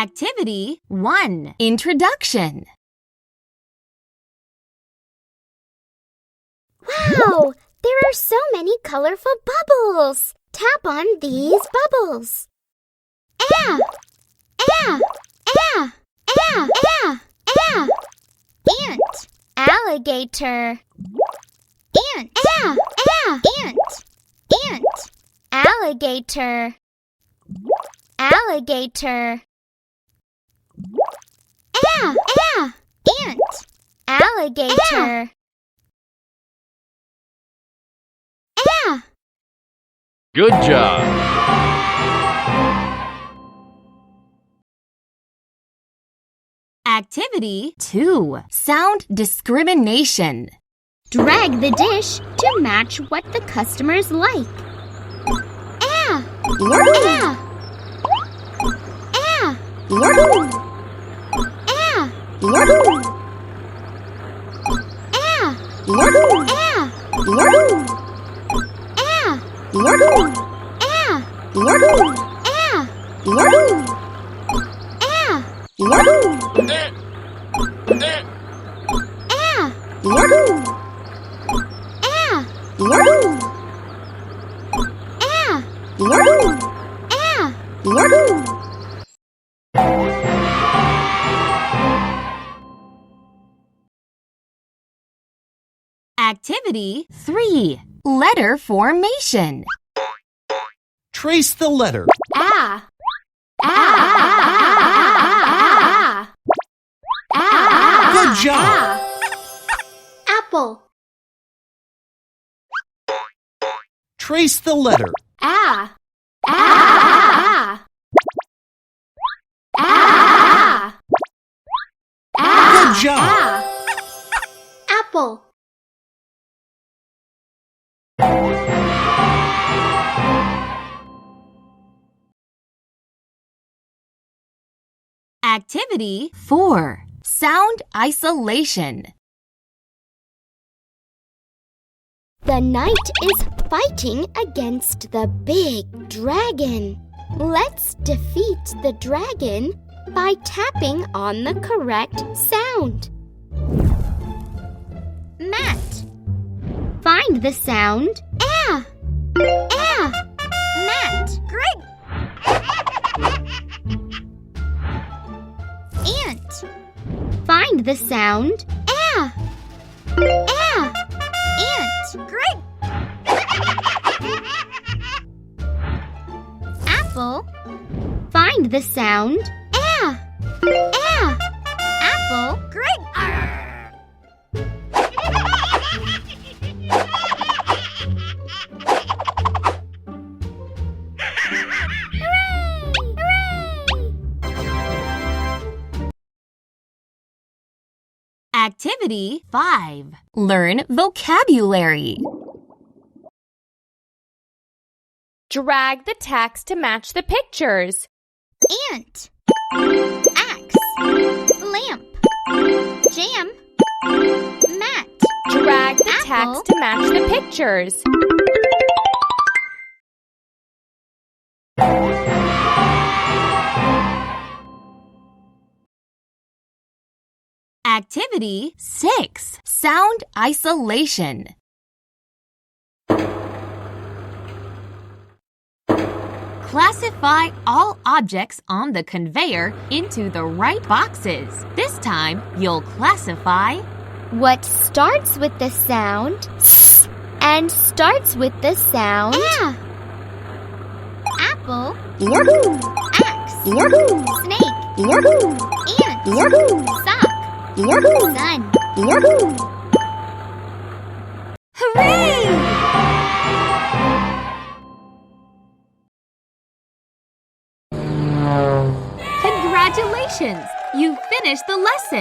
Activity 1. Introduction. Wow! There are so many colorful bubbles! Tap on these bubbles. Ah! Ah! Ah! Ah! Ah! Ah! Ant. Alligator. Ant. Ah! Ah! Ant. Ant. Alligator. Alligator. Ah! Ah! Ant. Alligator. Ah! Good job! Activity 2. Sound discrimination. Drag the dish to match what the customers like. Ah! Ah! Ah! Ah! Ah! Ah! Ah! Ah! Activity 3. Letter formation. Trace the letter. Ah! Ah! Ah! Good job! Apple. Trace the letter. Ah! Ah! Ah! Good job! Apple. Activity 4. Sound isolation. The knight is fighting against the big dragon. Let's defeat the dragon by tapping on the correct sound. Mat. Find the sound. Ah! Ah! Mat. Great! Ant. Find the sound. Ah! Ah! Ant. Great! Apple. Find the sound. Ah! Ah! Apple. Great! Activity 5. Learn vocabulary. Drag the text to match the pictures. Ant. Axe. Lamp. Jam. Mat. Drag the Apple. text to match the pictures. Activity 6. Sound isolation. Classify all objects on the conveyor into the right boxes. This time, you'll classify What starts with the sound S and starts with the sound Ah. Apple. Axe. Snake. Ant. Sock. Sun. Hooray! Congratulations! You finished the lesson!